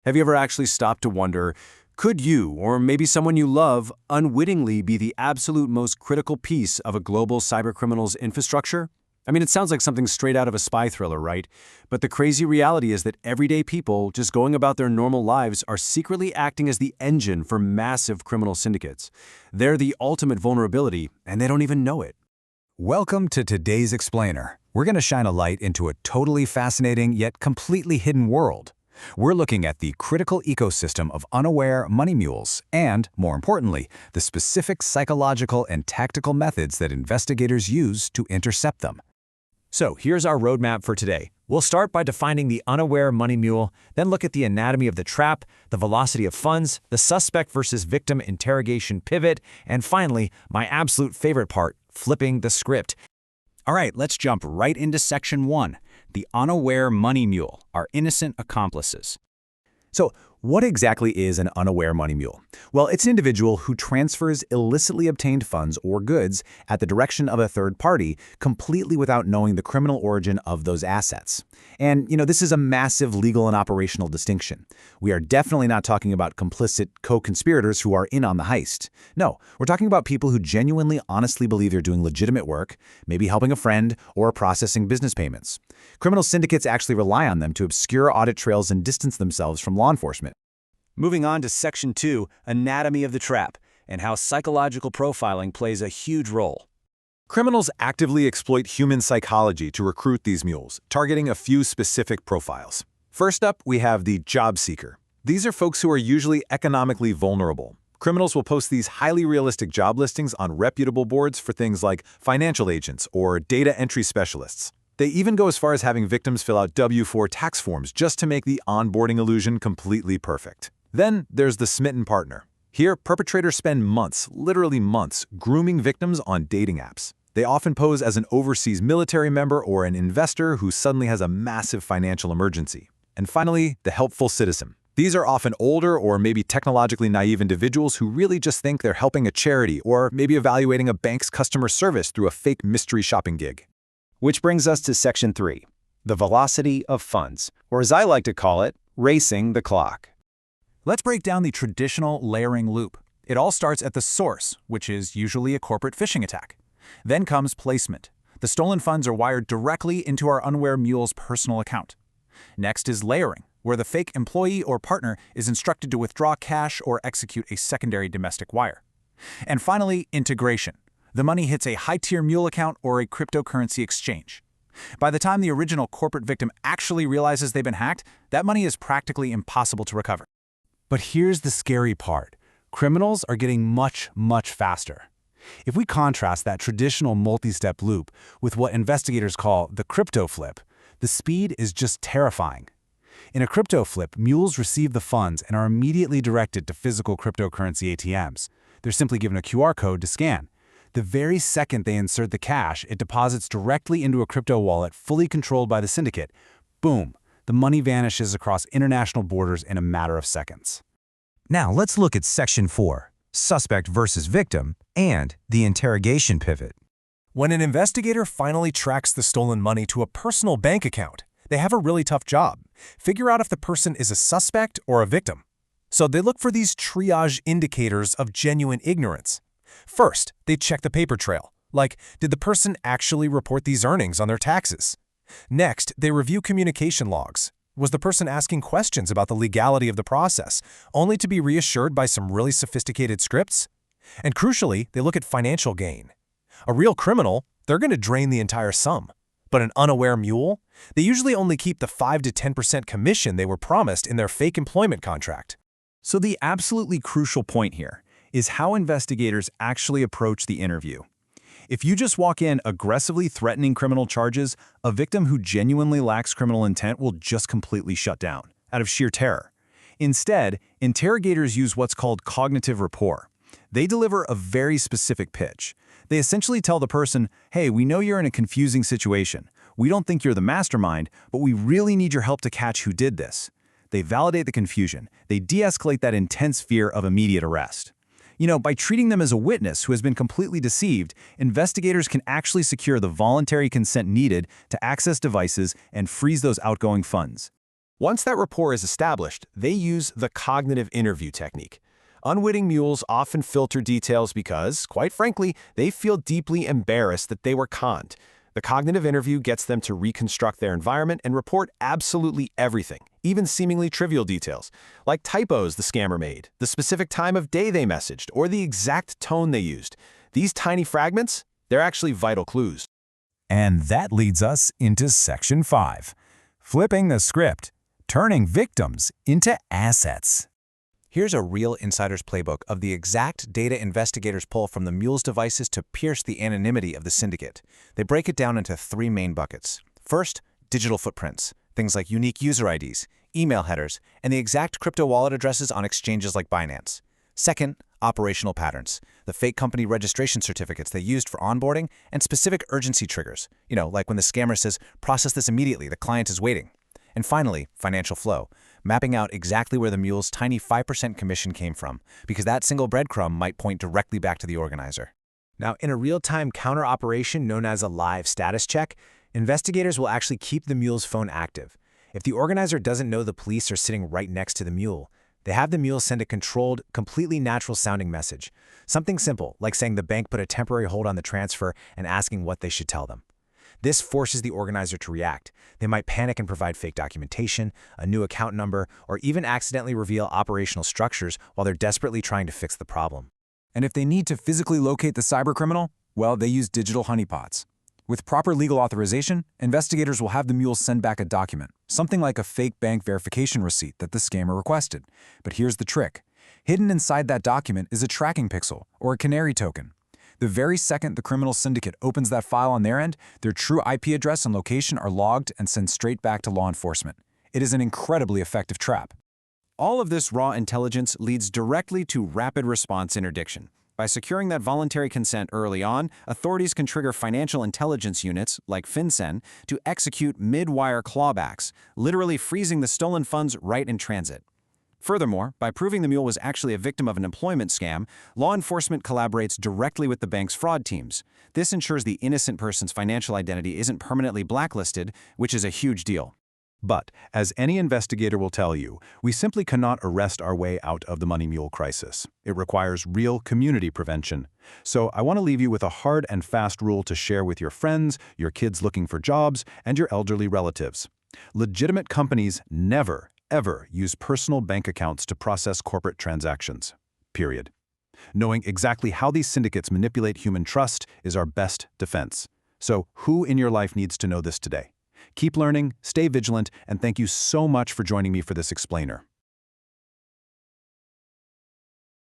Have you ever actually stopped to wonder, could you, or maybe someone you love, unwittingly be the absolute most critical piece of a global cybercriminal's infrastructure? I mean, it sounds like something straight out of a spy thriller, right? But the crazy reality is that everyday people, just going about their normal lives, are secretly acting as the engine for massive criminal syndicates. They're the ultimate vulnerability, and they don't even know it. Welcome to today's Explainer. We're going to shine a light into a totally fascinating yet completely hidden world. We're looking at the critical ecosystem of unaware money mules and, more importantly, the specific psychological and tactical methods that investigators use to intercept them. So here's our roadmap for today. We'll start by defining the unaware money mule, then look at the anatomy of the trap, the velocity of funds, the suspect versus victim interrogation pivot, and finally, my absolute favorite part, flipping the script. All right, let's jump right into Section 1. The unaware money mule, our innocent accomplices. So, what exactly is an unaware money mule? Well, it's an individual who transfers illicitly obtained funds or goods at the direction of a third party, completely without knowing the criminal origin of those assets. And, this is a massive legal and operational distinction. We are definitely not talking about complicit co-conspirators who are in on the heist. No, we're talking about people who genuinely, honestly believe they're doing legitimate work, maybe helping a friend or processing business payments. Criminal syndicates actually rely on them to obscure audit trails and distance themselves from law enforcement. Moving on to Section 2, Anatomy of the Trap, and how psychological profiling plays a huge role. Criminals actively exploit human psychology to recruit these mules, targeting a few specific profiles. First up, we have the job seeker. These are folks who are usually economically vulnerable. Criminals will post these highly realistic job listings on reputable boards for things like financial agents or data entry specialists. They even go as far as having victims fill out W-4 tax forms just to make the onboarding illusion completely perfect. Then there's the smitten partner. Here, perpetrators spend months, literally months, grooming victims on dating apps. They often pose as an overseas military member or an investor who suddenly has a massive financial emergency. And finally, the helpful citizen. These are often older or maybe technologically naive individuals who really just think they're helping a charity or maybe evaluating a bank's customer service through a fake mystery shopping gig. Which brings us to Section 3, the velocity of funds, or as I like to call it, racing the clock. Let's break down the traditional layering loop. It all starts at the source, which is usually a corporate phishing attack. Then comes placement. The stolen funds are wired directly into our unaware mule's personal account. Next is layering, where the fake employee or partner is instructed to withdraw cash or execute a secondary domestic wire. And finally, integration. The money hits a high-tier mule account or a cryptocurrency exchange. By the time the original corporate victim actually realizes they've been hacked, that money is practically impossible to recover. But here's the scary part. Criminals are getting much, much faster. If we contrast that traditional multi-step loop with what investigators call the crypto flip, the speed is just terrifying. In a crypto flip, mules receive the funds and are immediately directed to physical cryptocurrency ATMs. They're simply given a QR code to scan. The very second they insert the cash, it deposits directly into a crypto wallet fully controlled by the syndicate. Boom! The money vanishes across international borders in a matter of seconds. Now let's look at Section 4, Suspect versus Victim, and the interrogation pivot. When an investigator finally tracks the stolen money to a personal bank account, they have a really tough job. Figure out if the person is a suspect or a victim. So they look for these triage indicators of genuine ignorance. First, they check the paper trail, like, did the person actually report these earnings on their taxes? Next, they review communication logs. Was the person asking questions about the legality of the process, only to be reassured by some really sophisticated scripts? And crucially, they look at financial gain. A real criminal, they're going to drain the entire sum. But an unaware mule, they usually only keep the 5 to 10% commission they were promised in their fake employment contract. So the absolutely crucial point here is how investigators actually approach the interview. If you just walk in aggressively threatening criminal charges, a victim who genuinely lacks criminal intent will just completely shut down, out of sheer terror. Instead, interrogators use what's called cognitive rapport. They deliver a very specific pitch. They essentially tell the person, hey, we know you're in a confusing situation. We don't think you're the mastermind, but we really need your help to catch who did this. They validate the confusion. They de-escalate that intense fear of immediate arrest. By treating them as a witness who has been completely deceived, investigators can actually secure the voluntary consent needed to access devices and freeze those outgoing funds. Once that rapport is established, they use the cognitive interview technique. Unwitting mules often filter details because, quite frankly, they feel deeply embarrassed that they were conned. The cognitive interview gets them to reconstruct their environment and report absolutely everything, even seemingly trivial details, like typos the scammer made, the specific time of day they messaged, or the exact tone they used. These tiny fragments, they're actually vital clues. And that leads us into Section 5, flipping the script, turning victims into assets. Here's a real insider's playbook of the exact data investigators pull from the Mules devices to pierce the anonymity of the syndicate. They break it down into 3 main buckets. First, digital footprints, things like unique user IDs, email headers, and the exact crypto wallet addresses on exchanges like Binance. Second, operational patterns, the fake company registration certificates they used for onboarding, and specific urgency triggers, like when the scammer says, process this immediately, the client is waiting. And finally, financial flow, mapping out exactly where the mule's tiny 5% commission came from, because that single breadcrumb might point directly back to the organizer. Now, in a real-time counter-operation known as a live status check, investigators will actually keep the mule's phone active. If the organizer doesn't know the police are sitting right next to the mule, they have the mule send a controlled, completely natural-sounding message. Something simple, like saying the bank put a temporary hold on the transfer and asking what they should tell them. This forces the organizer to react. They might panic and provide fake documentation, a new account number, or even accidentally reveal operational structures while they're desperately trying to fix the problem. And if they need to physically locate the cybercriminal, well, they use digital honeypots. With proper legal authorization, investigators will have the mule send back a document, something like a fake bank verification receipt that the scammer requested. But here's the trick. Hidden inside that document is a tracking pixel, or a canary token. The very second the criminal syndicate opens that file on their end, their true IP address and location are logged and sent straight back to law enforcement. It is an incredibly effective trap. All of this raw intelligence leads directly to rapid response interdiction. By securing that voluntary consent early on, authorities can trigger financial intelligence units, like FinCEN, to execute mid-wire clawbacks, literally freezing the stolen funds right in transit. Furthermore, by proving the mule was actually a victim of an employment scam, law enforcement collaborates directly with the bank's fraud teams. This ensures the innocent person's financial identity isn't permanently blacklisted, which is a huge deal. But, as any investigator will tell you, we simply cannot arrest our way out of the money mule crisis. It requires real community prevention. So I want to leave you with a hard and fast rule to share with your friends, your kids looking for jobs, and your elderly relatives. Legitimate companies never, ever use personal bank accounts to process corporate transactions. Period. Knowing exactly how these syndicates manipulate human trust is our best defense. So who in your life needs to know this today? Keep learning, stay vigilant, and thank you so much for joining me for this explainer.